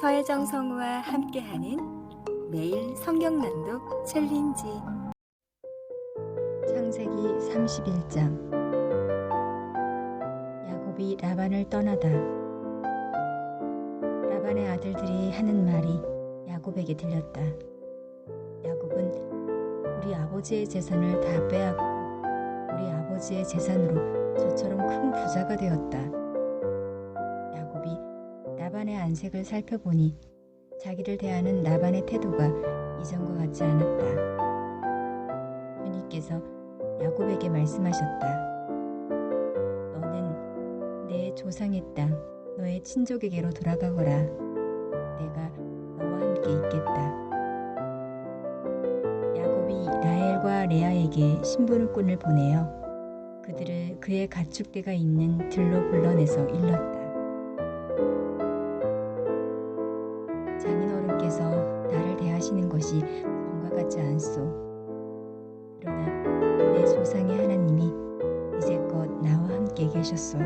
서혜정 성우와 함께하는 매일 성경 낭독 챌린지. 창세기 31장. 야곱이 라반을 떠나다. 라반의 아들들이 하는 말이 야곱에게 들렸다. 야곱은 우리 아버지의 재산을 다 빼앗고 우리 아버지의 재산으로 저처럼 큰 부자가 되었다. 야곱이 라반의 안색을 살펴보니 자기를 대하는 라반의 태도가 이전과 같지 않았다. 주님께서 야곱에게 말씀하셨다. 너는 내 조상의 땅, 너의 친족에게로 돌아가거라. 내가 너와 함께 있겠다. 야곱이 라헬과 레아에게 신부름꾼을 보내어 그들을 그의 가축대가 있는 들로 불러내서 일렀다. 장인어른께서 나를 대하시는 것이 전과 같지 않소. 그러나 내 조상의 하나님이 이제껏 나와 함께 계셨소.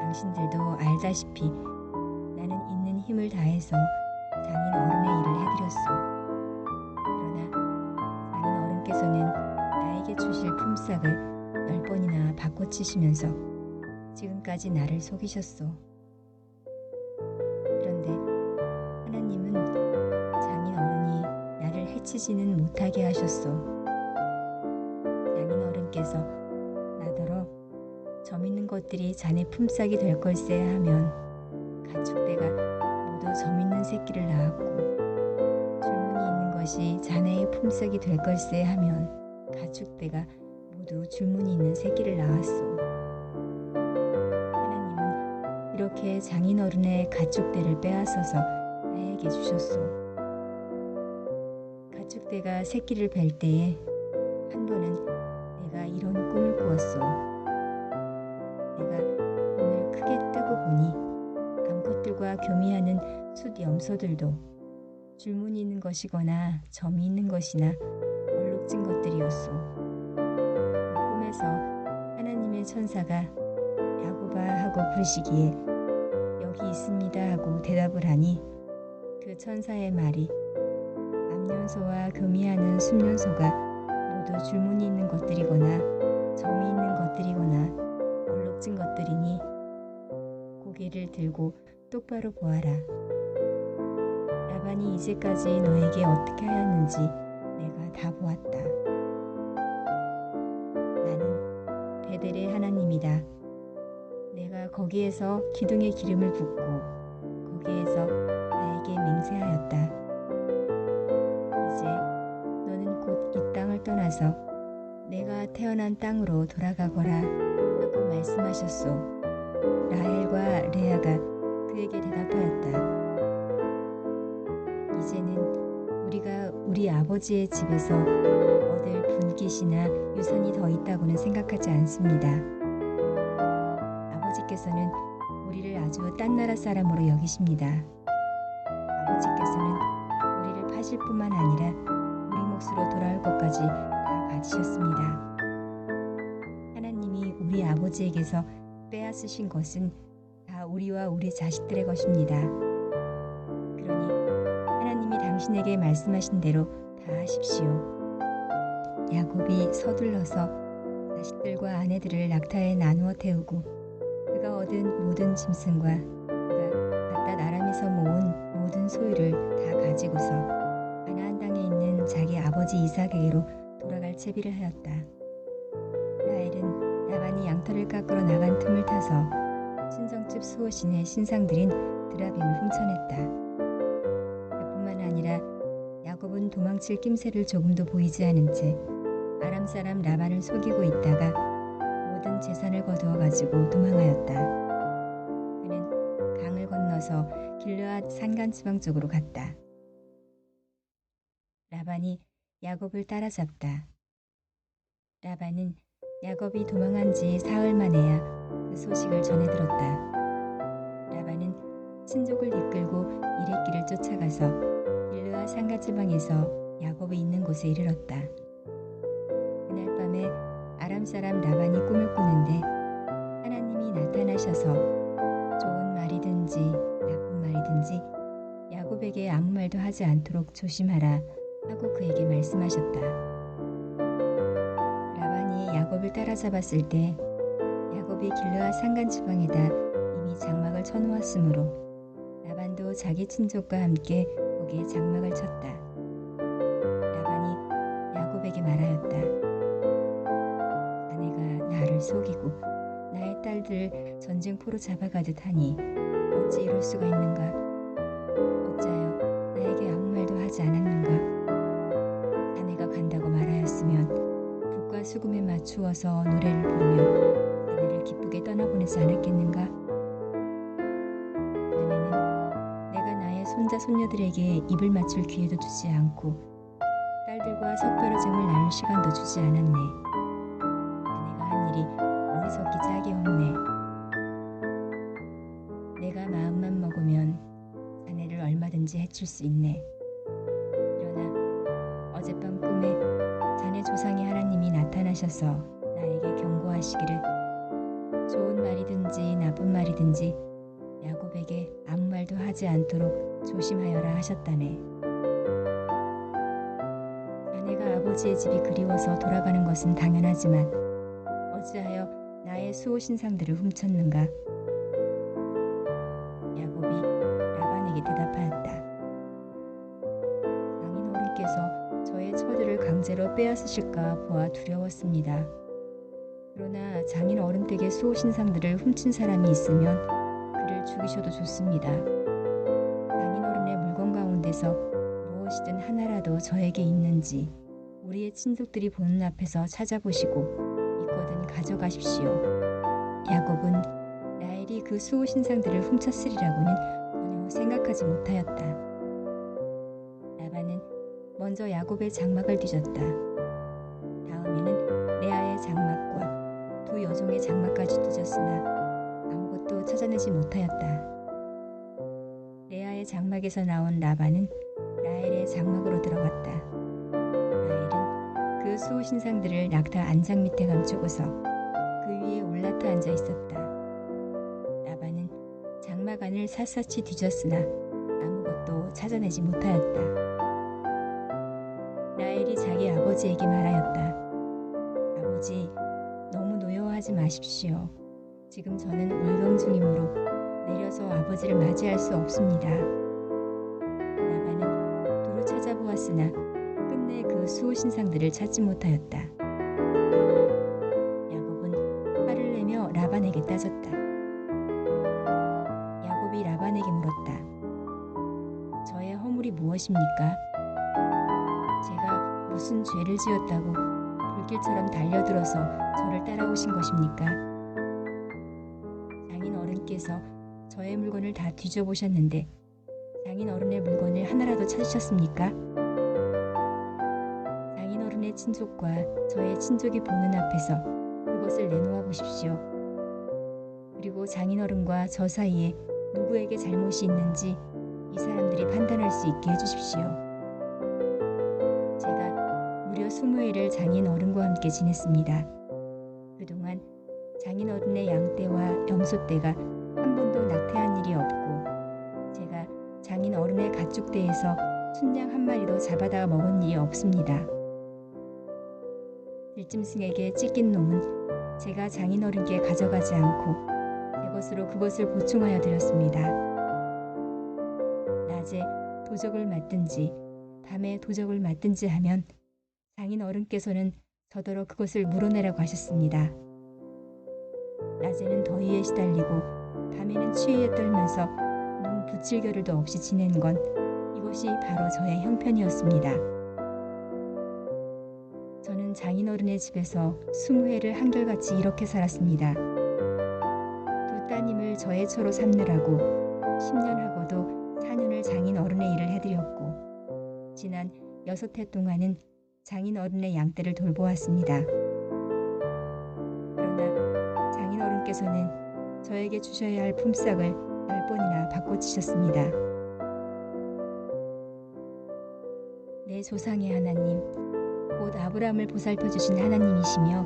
당신들도 알다시피 나는 있는 힘을 다해서 장인 어른의 일을 해드렸소. 그러나 장인 어른께서는 나에게 주실 품삯을 10번이나 바꿔치시면서 지금까지 나를 속이셨소. 그런데 하나님은 장인 어른이 나를 해치지는 못하게 하셨소. 장인 어른께서 나더러 점 있는 것들이 자네 품삯이 될 걸세 하면 가축대가 모두 점 있는 새끼를 낳았고 줄무늬 있는 것이 자네의 품삯이 될 걸세 하면 가축대가 모두 줄무늬 있는 새끼를 낳았소. 하나님은 이렇게 장인 어른의 가축대를 빼앗아서 나에게 주셨소. 가축대가 새끼를 뵐 때에 한 번은 내가 이런 꿈을 꾸었소. 내가 눈을 크게 뜨고 보니 암컷들과 교미하는 숫 염소들도 줄무늬 있는 것이거나 점이 있는 것이나 얼룩진 것들이었소. 그 꿈에서 하나님의 천사가 야곱아 하고 부르시기에 여기 있습니다 하고 대답을 하니 그 천사의 말이 암염소와 교미하는 숫염소가 모두 줄무늬 있는 것들이거나 점이 있는 것들이거나 얼룩진 것들이니 고개를 들고 똑바로 보아라. 라반이 이제까지 너에게 어떻게 하였는지 내가 다 보았다. 나는 베델의 하나님이다. 내가 거기에서 기둥에 기름을 붓고 거기에서 나에게 맹세하였다. 이제 너는 곧 이 땅을 떠나서 내가 태어난 땅으로 돌아가거라 하고 말씀하셨소. 라헬과 레아가 그에게 대답하였다. 이제는 우리가 우리 아버지의 집에서 얻을 분깃이나 유산이 더 있다고는 생각하지 않습니다. 아버지께서는 우리를 아주 딴 나라 사람으로 여기십니다. 아버지께서는 우리를 파실 뿐만 아니라 우리 몫으로 돌아올 것까지 다 가지셨습니다. 하나님이 우리 아버지에게서 빼앗으신 것은 다 우리와 우리 자식들의 것입니다. 그러니 하나님이 당신에게 말씀하신 대로 다 하십시오. 야곱이 서둘러서 자식들과 아내들을 낙타에 나누어 태우고 그가 얻은 모든 짐승과 그가 갖다 아람에서 모은 모든 소유를 다 가지고서 가나안 땅에 있는 자기 아버지 이삭에게로 돌아갈 채비를 하였다. 라헬은 라반이 양털을 깎으러 나간 틈을 타서 친정집 수호신의 신상들인 드라빔을 훔쳐냈다. 그뿐만 아니라 야곱은 도망칠 낌새를 조금도 보이지 않은 채 아람 사람 라반을 속이고 있다가 모든 재산을 거두어 가지고 도망하였다. 그는 강을 건너서 길르앗 산간지방 쪽으로 갔다. 라반이 야곱을 따라잡다. 라반은 야곱이 도망한 지 사흘 만에야 그 소식을 전해 들었다. 라반은 친족을 이끌고 이랫길을 쫓아가서 길르앗 산간지방에서 야곱이 있는 곳에 이르렀다. 그날 밤에 아람 사람 라반이 꿈을 꾸는데 하나님이 나타나셔서 좋은 말이든지 나쁜 야곱에게 아무 말도 하지 않도록 조심하라 하고 그에게 말씀하셨다. 라반이 야곱을 따라잡았을 때 야곱이 길르앗 산간 지방에다 이미 장막을 쳐놓았으므로 라반도 자기 친족과 함께 거기에 장막을 쳤다. 라반이 야곱에게 말하였다. 자네가 나를 속이고 나의 딸들 전쟁포로 잡아가듯 하니 어찌 이럴 수가 있는가? 어찌하여 나에게 아무 말도 하지 않았는가? 자네가 간다고 말하였으면 북과 수금에 맞추어서 노래를 부르며 자네를 기쁘게 떠나보내지 않았겠는가? 자네는 내가 나의 손자 손녀들에게 입을 맞출 기회도 주지 않고 딸들과 석벼러쟁을 나눌 시간도 주지 않았네. 자네가 한 일이 어리석기 짝이 없네. 내가 마음만 먹으면 자네를 얼마든지 해칠 수 있네. 그러나 어젯밤 꿈에 자네 조상의 하나님이 나타나셔서 나에게 경고하시기를 좋은 말이든지 나쁜 말이든지 야곱에게 아무 말도 하지 않도록 조심하여라 하셨다네. 자네가 아버지의 집이 그리워서 돌아가는 것은 당연하지만 어찌하여 나의 수호 신상들을 훔쳤는가? 야곱이 라반에게 대답하였다. 장인어른께서 저의 처들을 강제로 빼앗으실까 보아 두려웠습니다. 그러나 장인어른 댁의 수호 신상들을 훔친 사람이 있으면 그를 죽이셔도 좋습니다. 장인어른의 물건 가운데서 무엇이든 하나라도 저에게 있는지 우리의 친족들이 보는 앞에서 찾아보시고 있거든 가져가십시오. 야곱은 라헬이 그 수호 신상들을 훔쳤으리라고는 전혀 생각하지 못하였다. 라반은 먼저 야곱의 장막을 뒤졌다. 다음에는 레아의 장막과 두 여종의 장막까지 뒤졌으나 아무것도 찾아내지 못하였다. 레아의 장막에서 나온 라반은 라헬의 장막으로 들어갔다. 라헬은 그 수호 신상들을 낙타 안장 밑에 감추고서 그 위에 올라타 앉아 있었다. 라반은 장막 안을 샅샅이 뒤졌으나 아무것도 찾아내지 못하였다. 라헬이 자기 아버지에게 말하였다. 아버지, 너무 노여워하지 마십시오. 지금 저는 월경 중이므로 내려서 아버지를 맞이할 수 없습니다. 라반은 두루 찾아보았으나 끝내 그 수호 신상들을 찾지 못하였다. 야곱은 화를 내며 라반에게 따졌다. 야곱이 라반에게 물었다. 저의 허물이 무엇입니까? 제가 무슨 죄를 지었다고 불길처럼 달려들어서 저를 따라오신 것입니까? 장인어른께서 저의 물건을 다 뒤져보셨는데 장인어른의 물건을 하나라도 찾으셨습니까? 장인어른의 친족과 저의 친족이 보는 앞에서 그것을 내놓아 보십시오. 그리고 장인어른과 저 사이에 누구에게 잘못이 있는지 이 사람들이 판단할 수 있게 해주십시오. 제가 무려 20일을 장인어른과 함께 지냈습니다. 그동안 장인어른의 양떼와 염소떼가 한 번도 낙태한 일이 없고 제가 장인어른의 가축대에서 순양 한 마리도 잡아다 먹은 일이 없습니다. 들짐승에게 찢긴 놈은 제가 장인어른께 가져가지 않고 제 것으로 그것을 보충하여 드렸습니다. 낮에 도적을 맞든지 밤에 도적을 맞든지 하면 장인어른께서는 저더러 그것을 물어내라고 하셨습니다. 낮에는 더위에 시달리고 밤에는 추위에 떨면서 눈 붙일 겨를도 없이 지낸 건 이것이 바로 저의 형편이었습니다. 저는 장인어른의 집에서 20회를 한결같이 이렇게 살았습니다. 두 따님을 저의 처로 삼느라고 10년하고도 4년을 장인어른의 일을 해드렸고 지난 6해 동안은 장인어른의 양떼를 돌보았습니다. 그러나 장인어른께서는 저에게 주셔야 할 품삯을 10번이나 바꿔주셨습니다. 내 조상의 하나님, 곧 아브라함을 보살펴주신 하나님이시며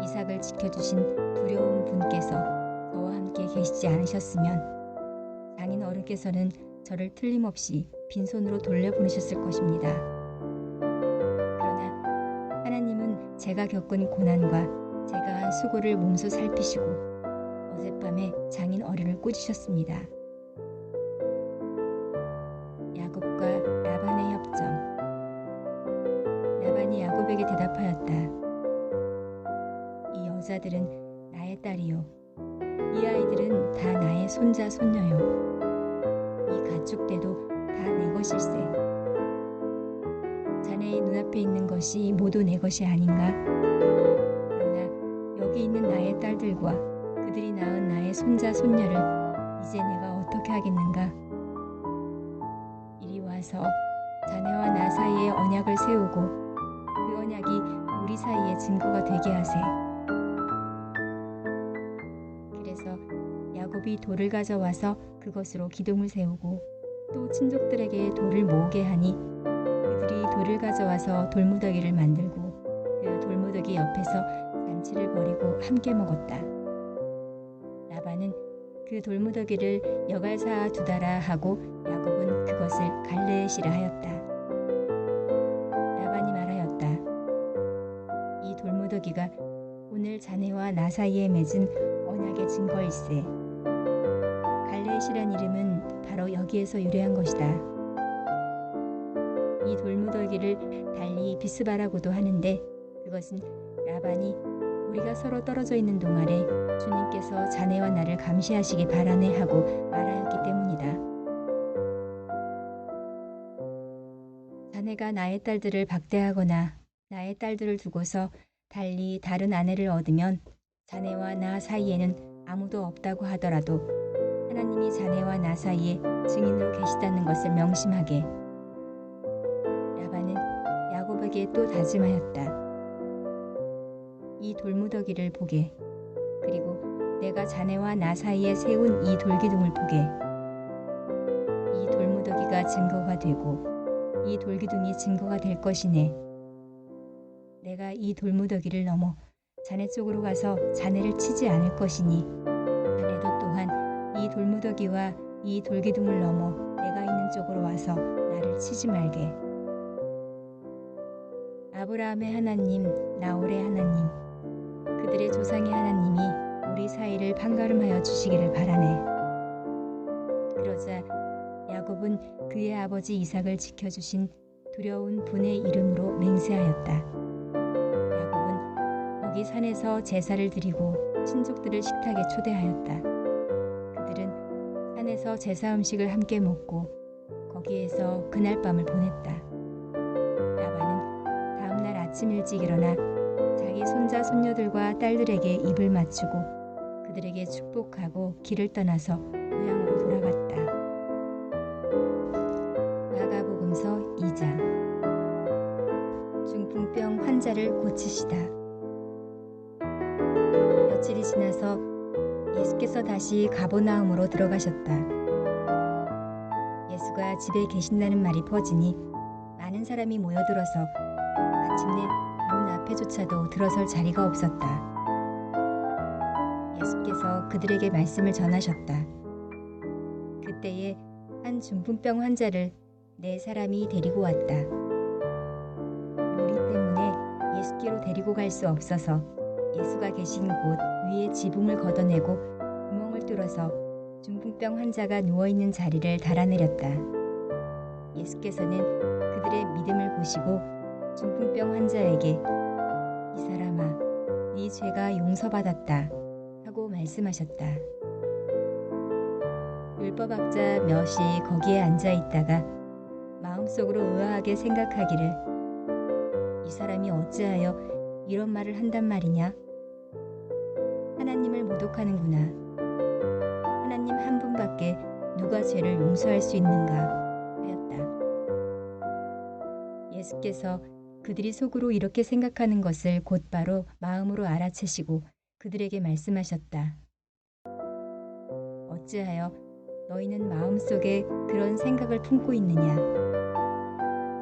이삭을 지켜주신 두려운 분께서 저와 함께 계시지 않으셨으면 장인어른께서는 저를 틀림없이 빈손으로 돌려보내셨을 것입니다. 그러나 하나님은 제가 겪은 고난과 제가 한 수고를 몸소 살피시고 어젯밤에 장인 어른을 꾸짖으셨습니다. 야곱과 라반의 협정. 라반이 야곱에게 대답하였다. 이 여자들은 나의 딸이요. 이 아이들은 다 나의 손자 손녀요. 이 가축대도 다 내 것일세. 자네의 눈앞에 있는 것이 모두 내 것이 아닌가? 그러나 여기 있는 나의 딸들과 그들이 낳은 나의 손자 손녀를 이제 내가 어떻게 하겠는가? 이리 와서 자네와 나 사이에 언약을 세우고 그 언약이 우리 사이의 증거가 되게 하세. 그래서 야곱이 돌을 가져와서 그것으로 기둥을 세우고 또 친족들에게 돌을 모으게 하니 그들이 돌을 가져와서 돌무더기를 만들고 그 돌무더기 옆에서 잔치를 벌이고 함께 먹었다. 라반은 그 돌무더기를 여갈 쌓아 두다라 하고 야곱은 그것을 갈레앗이라 하였다. 라반이 말하였다. 이 돌무더기가 오늘 자네와 나 사이에 맺은 언약의 증거일세. 갈레앗이란 이름은 바로 여기에서 유래한 것이다. 이 돌무더기를 달리 비스바라고도 하는데 그것은 라반이 우리가 서로 떨어져 있는 동안에 주님께서 자네와 나를 감시하시기 바라네 하고 말하였기 때문이다. 자네가 나의 딸들을 박대하거나 나의 딸들을 두고서 달리 다른 아내를 얻으면 자네와 나 사이에는 아무도 없다고 하더라도 하나님이 자네와 나 사이에 증인으로 계시다는 것을 명심하게. 라반은 야곱에게 또 다짐하였다. 이 돌무더기를 보게. 그리고 내가 자네와 나 사이에 세운 이 돌기둥을 보게. 이 돌무더기가 증거가 되고 이 돌기둥이 증거가 될 것이네. 내가 이 돌무더기를 넘어 자네 쪽으로 가서 자네를 치지 않을 것이니 자네도 또한 이 돌무더기와 이 돌기둥을 넘어 내가 있는 쪽으로 와서 나를 치지 말게. 아브라함의 하나님, 나홀의 하나님, 그들의 조상의 하나님이 우리 사이를 판가름하여 주시기를 바라네. 그러자 야곱은 그의 아버지 이삭을 지켜주신 두려운 분의 이름으로 맹세하였다. 야곱은 거기 산에서 제사를 드리고 친족들을 식탁에 초대하였다. 그들은 산에서 제사 음식을 함께 먹고 거기에서 그날 밤을 보냈다. 라반은 다음날 아침 일찍 일어나 자기 손자 손녀들과 딸들에게 입을 맞추고 그들에게 축복하고 길을 떠나서 고향으로 돌아갔다. 마가복음서 2장. 중풍병 환자를 고치시다. 며칠이 지나서 예수께서 다시 가버나움으로 들어가셨다. 예수가 집에 계신다는 말이 퍼지니 많은 사람이 모여들어서 마침내 문 앞에조차도 들어설 자리가 없었다. 예수께서 그들에게 말씀을 전하셨다. 그때에 한 중풍병 환자를 4사람이 데리고 왔다. 무리 때문에 예수께로 데리고 갈 수 없어서 예수가 계신 곳 위에 지붕을 걷어내고 구멍을 뚫어서 중풍병 환자가 누워있는 자리를 달아내렸다. 예수께서는 그들의 믿음을 보시고 중풍병 환자에게 이 사람아, 네 죄가 용서받았다 하고 말씀하셨다. 율법학자 몇이 거기에 앉아있다가 마음속으로 의아하게 생각하기를 이 사람이 어찌하여 이런 말을 한단 말이냐? 하나님을 모독하는구나. 하나님 한 분밖에 누가 죄를 용서할 수 있는가 하였다. 예수께서 그들이 속으로 이렇게 생각하는 것을 곧바로 마음으로 알아채시고 그들에게 말씀하셨다. 어찌하여 너희는 마음속에 그런 생각을 품고 있느냐?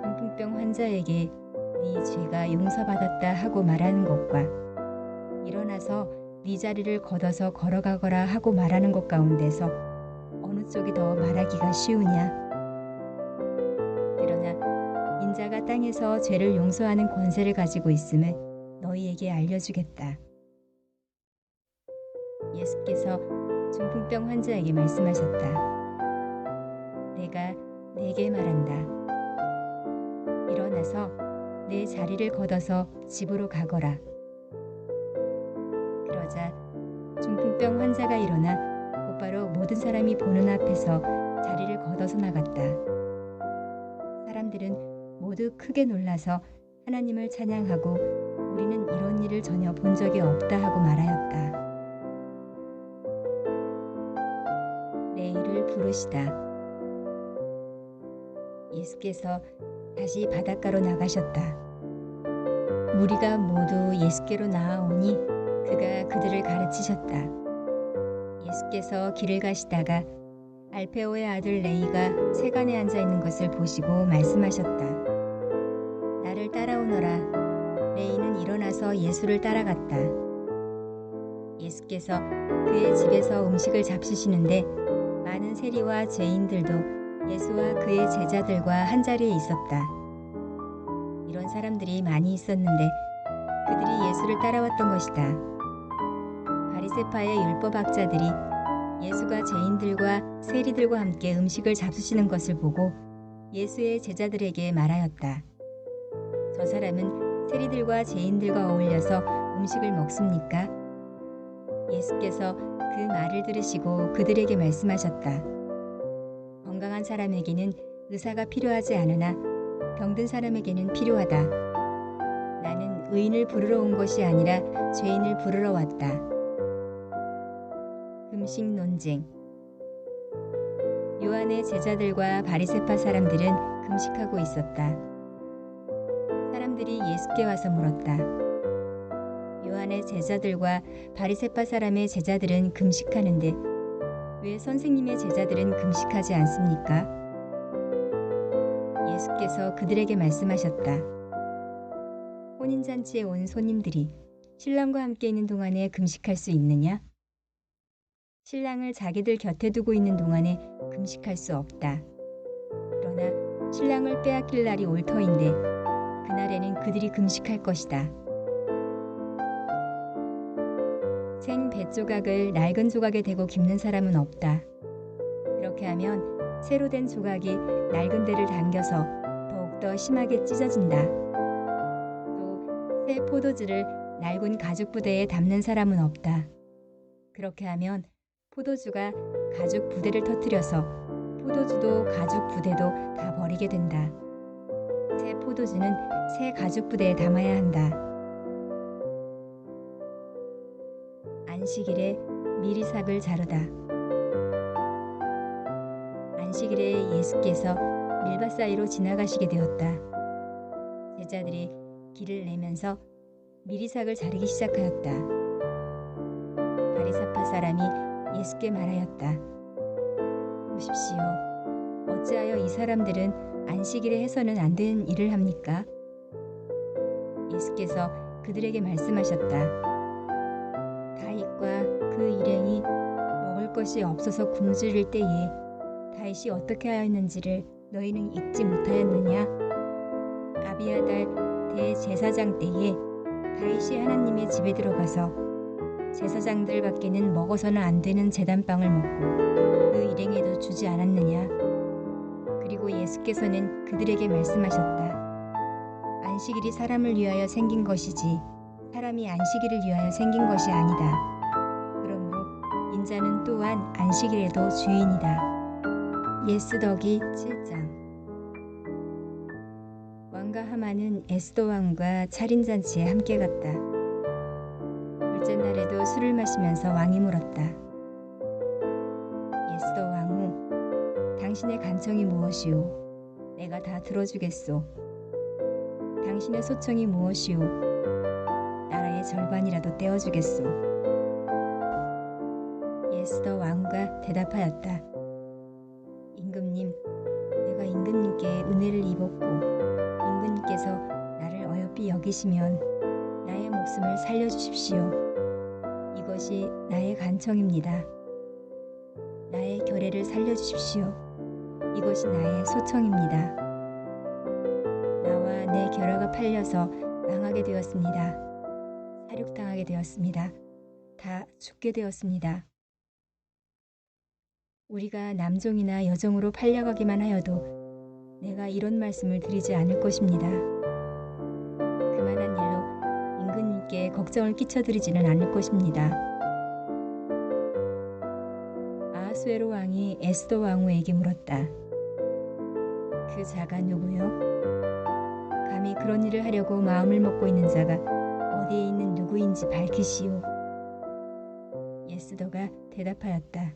중풍병 환자에게 네 죄가 용서받았다 하고 말하는 것과 일어나서 네 자리를 걷어서 걸어가거라 하고 말하는 것 가운데서 어느 어느 쪽이 더 말하기가 쉬우냐? 그러나 인자가 땅에서 죄를 용서하는 권세를 가지고 있음을 너희에게 알려주겠다. 예수께서 중풍병 환자에게 말씀하셨다. 내가 네게 말한다. 일어나서 내 자리를 걷어서 집으로 가거라. 그러자 중풍병 환자가 일어나 곧바로 모든 사람이 보는 앞에서 자리를 걷어서 나갔다. 사람들은 모두 크게 놀라서 하나님을 찬양하고 우리는 이런 일을 전혀 본 적이 없다 하고 말하였다. 레이를 부르시다. 예수께서 다시 바닷가로 나가셨다. 무리가 모두 예수께로 나아오니 그가 그들을 가르치셨다. 예수께서 길을 가시다가 알페오의 아들 레이가 세간에 앉아 있는 것을 보시고 말씀하셨다. 나를 따라오너라. 레이는 일어나서 예수를 따라갔다. 예수께서 그의 집에서 음식을 잡수시는데 많은 세리와 죄인들도 예수와 그의 제자들과 한자리에 있었다. 이런 사람들이 많이 있었는데 그들이 예수를 따라왔던 것이다. 바리새파의 율법학자들이 예수가 죄인들과 세리들과 함께 음식을 잡수시는 것을 보고 예수의 제자들에게 말하였다. 저 사람은 세리들과 죄인들과 어울려서 음식을 먹습니까? 예수께서 그 말을 들으시고 그들에게 말씀하셨다. 건강한 사람에게는 의사가 필요하지 않으나 병든 사람에게는 필요하다. 나는 의인을 부르러 온 것이 아니라 죄인을 부르러 왔다. 금식 논쟁. 요한의 제자들과 바리새파 사람들은 금식하고 있었다. 사람들이 예수께 와서 물었다. 요한의 제자들과 바리새파 사람의 제자들은 금식하는데 왜 선생님의 제자들은 금식하지 않습니까? 예수께서 그들에게 말씀하셨다. 혼인잔치에 온 손님들이 신랑과 함께 있는 동안에 금식할 수 있느냐? 신랑을 자기들 곁에 두고 있는 동안에 금식할 수 없다. 그러나 신랑을 빼앗길 날이 올 터인데 그날에는 그들이 금식할 것이다. 생 뱃조각을 낡은 조각에 대고 깁는 사람은 없다. 그렇게 하면 새로 된 조각이 낡은 데를 당겨서 더욱더 심하게 찢어진다. 또 새 포도주를 낡은 가죽 부대에 담는 사람은 없다. 그렇게 하면 포도주가 가죽 부대를 터뜨려서 포도주도 가죽 부대도 다 버리게 된다. 새 포도주는 새 가죽 부대에 담아야 한다. 안식일에 미리삭을 자르다. 안식일에 예수께서 밀밭 사이로 지나가시게 되었다. 제자들이 길을 내면서 미리삭을 자르기 시작하였다. 바리새파 사람이 예수께 말하였다. 보십시오. 어찌하여 이 사람들은 안식일에 해서는 안 되는 일을 합니까? 예수께서 그들에게 말씀하셨다. 다윗과 그 일행이 먹을 것이 없어서 굶주릴 때에 다윗이 어떻게 하였는지를 너희는 잊지 못하였느냐? 아비아달 대제사장 때에 다윗이 하나님의 집에 들어가서 제사장들 밖에는 먹어서는 안 되는 제단빵을 먹고 그 일행에도 주지 않았느냐? 그리고 예수께서는 그들에게 말씀하셨다. 안식일이 사람을 위하여 생긴 것이지 사람이 안식일을 위하여 생긴 것이 아니다. 그러므로 인자는 또한 안식일에도 주인이다. 예스더기 7장. 왕과 하만은 에스더 왕과 차린잔치에 함께 갔다. 둘째 날에도 술을 마시면서 왕이 물었다. 에스더 왕후, 당신의 간청이 무엇이오? 내가 다 들어주겠소. 당신의 소청이 무엇이오? 나라의 절반이라도 떼어주겠소. 에스더 왕후가 대답하였다. 임금님, 내가 임금님께 은혜를 입었고 임금님께서 나를 어여삐 여기시면 나의 목숨을 살려주십시오. 이것이 나의 간청입니다. 나의 결례를 살려주십시오. 이것이 나의 소청입니다. 나와 내 결화가 팔려서 망하게 되었습니다. 사륙당하게 되었습니다. 다 죽게 되었습니다. 우리가 남종이나 여종으로 팔려가기만 하여도 내가 이런 말씀을 드리지 않을 것입니다. 그만한 일로 임금님께 걱정을 끼쳐드리지는 않을 것입니다. 아하수에로 왕이 에스더 왕후에게 물었다. 그 자가 누구요? 감히 그런 일을 하려고 마음을 먹고 있는 자가 어디에 있는 누구인지 밝히시오. 에스더가 대답하였다.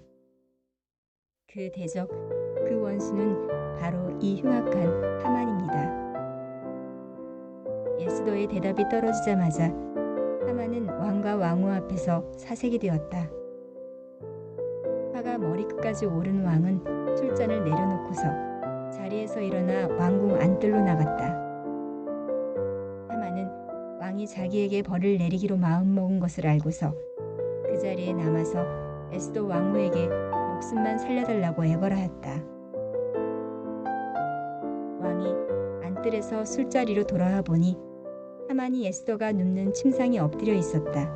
그 대적, 그 원수는 바로 이 흉악한 하만입니다. 에스더의 대답이 떨어지자마자 하만은 왕과 왕후 앞에서 사색이 되었다. 화가 머리끝까지 오른 왕은 술잔을 내려놓고서 자리에서 일어나 왕궁 안뜰로 나갔다. 하만은 왕이 자기에게 벌을 내리기로 마음먹은 것을 알고서 그 자리에 남아서 에스더 왕후에게 목숨만 살려달라고 애걸하였다. 왕이 안뜰에서 술자리로 돌아와 보니 하만이 에스더가 눕는 침상에 엎드려 있었다.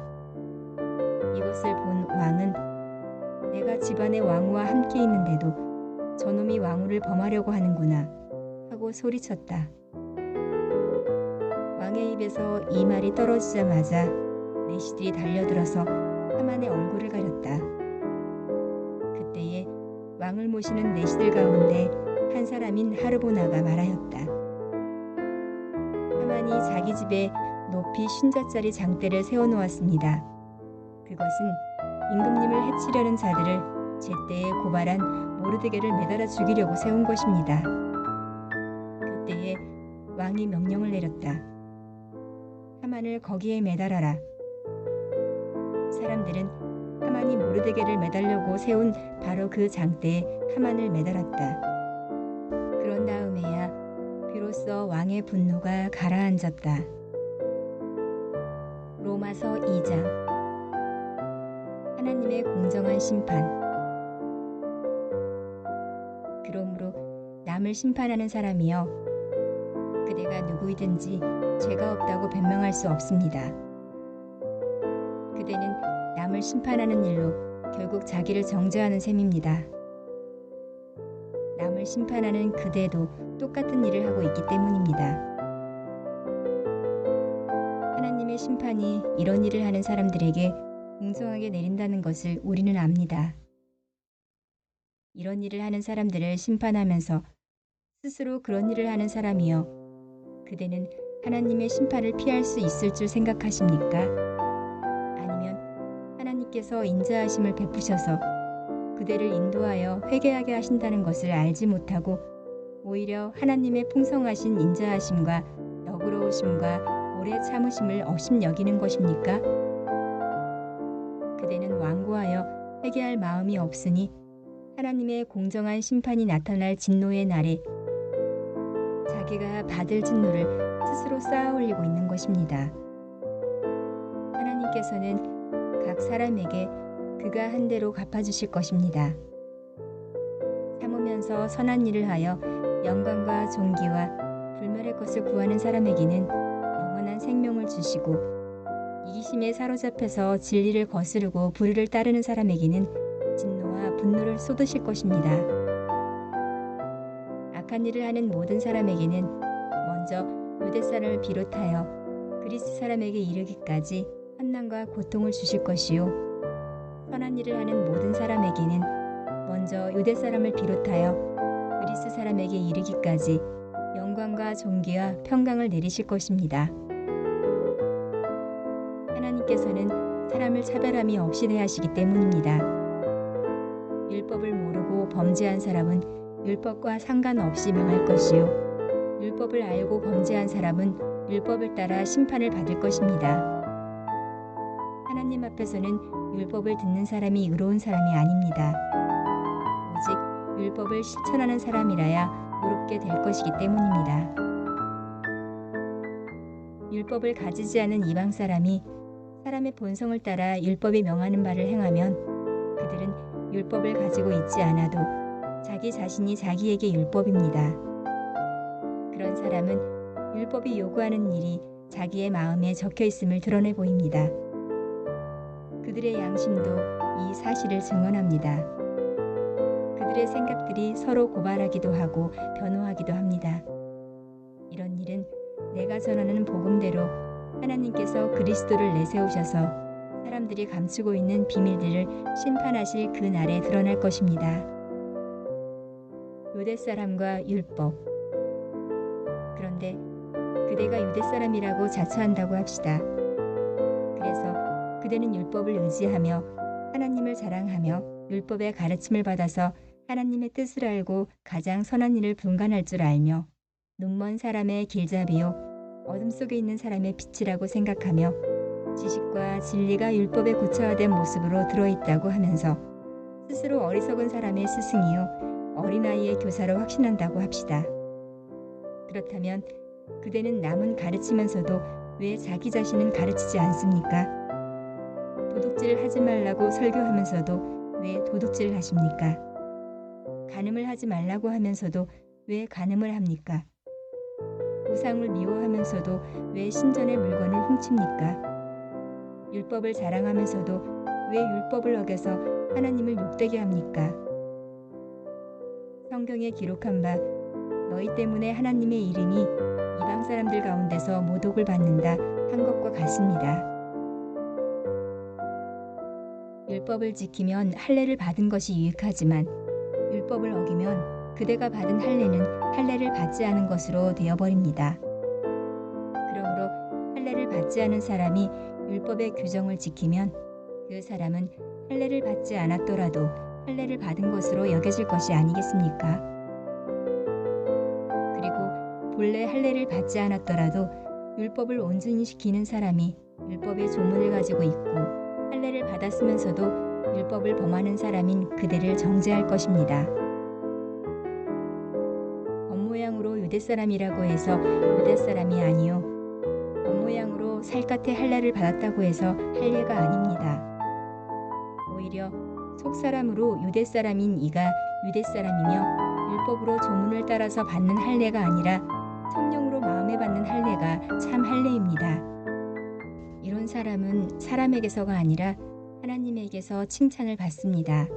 이것을 본 왕은 내가 집안의 왕후와 함께 있는데도 저놈이 왕후를 범하려고 하는구나 하고 소리쳤다. 왕의 입에서 이 말이 떨어지자마자 내시들이 달려들어서 하만의 얼굴을 가렸다. 그때에 왕을 모시는 내시들 가운데 한 사람인 하르보나가 말하였다. 하만이 자기 집에 높이 50자짜리 장대를 세워놓았습니다. 그것은 임금님을 해치려는 자들을 제때에 고발한 모르드게를 매달아 죽이려고 세운 것입니다. 그때에 왕이 명령을 내렸다. 하만을 거기에 매달아라. 사람들은 하만이 모르드게를 매달려고 세운 바로 그 장대에 하만을 매달았다. 그런 다음에야 비로소 왕의 분노가 가라앉았다. 로마서 2장. 하나님의 공정한 심판. 그러므로 남을 심판하는 사람이여, 그대가 누구이든지 죄가 없다고 변명할 수 없습니다. 그대는 남을 심판하는 일로 결국 자기를 정죄하는 셈입니다. 남을 심판하는 그대도 똑같은 일을 하고 있기 때문입니다. 하나님의 심판이 이런 일을 하는 사람들에게 공정하게 내린다는 것을 우리는 압니다. 이런 일을 하는 사람들을 심판하면서 스스로 그런 일을 하는 사람이여, 그대는 하나님의 심판을 피할 수 있을 줄 생각하십니까? 아니면 하나님께서 인자하심을 베푸셔서 그대를 인도하여 회개하게 하신다는 것을 알지 못하고 오히려 하나님의 풍성하신 인자하심과 너그러우심과 오래 참으심을 업신여기는 것입니까? 그대는 완고하여 회개할 마음이 없으니 하나님의 공정한 심판이 나타날 진노의 날에 자기가 받을 진노를 스스로 쌓아 올리고 있는 것입니다. 하나님께서는 각 사람에게 그가 한 대로 갚아주실 것입니다. 참으면서 선한 일을 하여 영광과 존귀와 불멸의 것을 구하는 사람에게는 영원한 생명을 주시고, 이기심에 사로잡혀서 진리를 거스르고 불의를 따르는 사람에게는 진노와 분노를 쏟으실 것입니다. 악한 일을 하는 모든 사람에게는 먼저 유대 사람을 비롯하여 그리스 사람에게 이르기까지 환난과 고통을 주실 것이요, 선한 일을 하는 모든 사람에게는 먼저 유대 사람을 비롯하여 그리스 사람에게 이르기까지 영광과 존귀와 평강을 내리실 것입니다. 하나님께서는 사람을 차별함이 없이 대하시기 때문입니다. 율법을 모르고 범죄한 사람은 율법과 상관없이 명할 것이요, 율법을 알고 범죄한 사람은 율법을 따라 심판을 받을 것입니다. 하나님 앞에서는 율법을 듣는 사람이 의로운 사람이 아닙니다. 오직 율법을 실천하는 사람이라야 의롭게 될 것이기 때문입니다. 율법을 가지지 않은 이방 사람이 사람의 본성을 따라 율법이 명하는 바를 행하면 그들은 율법을 가지고 있지 않아도 자기 자신이 자기에게 율법입니다. 그런 사람은 율법이 요구하는 일이 자기의 마음에 적혀 있음을 드러내 보입니다. 그들의 양심도 이 사실을 증언합니다. 그들의 생각들이 서로 고발하기도 하고 변호하기도 합니다. 이런 일은 내가 전하는 복음대로 하나님께서 그리스도를 내세우셔서 사람들이 감추고 있는 비밀들을 심판하실 그 날에 드러날 것입니다. 유대 사람과 율법. 그런데 그대가 유대 사람이라고 자처한다고 합시다. 그래서 그대는 율법을 의지하며 하나님을 자랑하며 율법의 가르침을 받아서 하나님의 뜻을 알고 가장 선한 일을 분간할 줄 알며 눈먼 사람의 길잡이요 어둠 속에 있는 사람의 빛이라고 생각하며 지식과 진리가 율법에 구체화된 모습으로 들어있다고 하면서 스스로 어리석은 사람의 스승이요 어린아이의 교사로 확신한다고 합시다. 그렇다면 그대는 남은 가르치면서도 왜 자기 자신은 가르치지 않습니까? 도둑질 하지 말라고 설교하면서도 왜 도둑질을 하십니까? 간음을 하지 말라고 하면서도 왜 간음을 합니까? 우상을 미워하면서도 왜 신전의 물건을 훔칩니까? 율법을 자랑하면서도 왜 율법을 어겨서 하나님을 욕되게 합니까? 성경에 기록한 바 너희 때문에 하나님의 이름이 이방 사람들 가운데서 모독을 받는다 한 것과 같습니다. 율법을 지키면 할례를 받은 것이 유익하지만 율법을 어기면 그대가 받은 할례는 할례를 받지 않은 것으로 되어버립니다. 그러므로 할례를 받지 않은 사람이 율법의 규정을 지키면 그 사람은 할례를 받지 않았더라도 할례를 받은 것으로 여겨질 것이 아니겠습니까? 그리고 본래 할례를 받지 않았더라도 율법을 온전히 지키는 사람이 율법의 조문을 가지고 있고 할례를 받았으면서도 율법을 범하는 사람인 그대를 정죄할 것입니다. 겉모양으로 유대 사람이라고 해서 유대 사람이 아니요 겉모양으로 살갗의 할례를 받았다고 해서 할례가 아닙니다. 오히려 속사람으로 유대 사람인 이가 유대 사람이며 율법으로 조문을 따라서 받는 할례가 아니라 성령으로 마음에 받는 할례가 참 할례입니다. 이런 사람은 사람에게서가 아니라 하나님에게서 칭찬을 받습니다.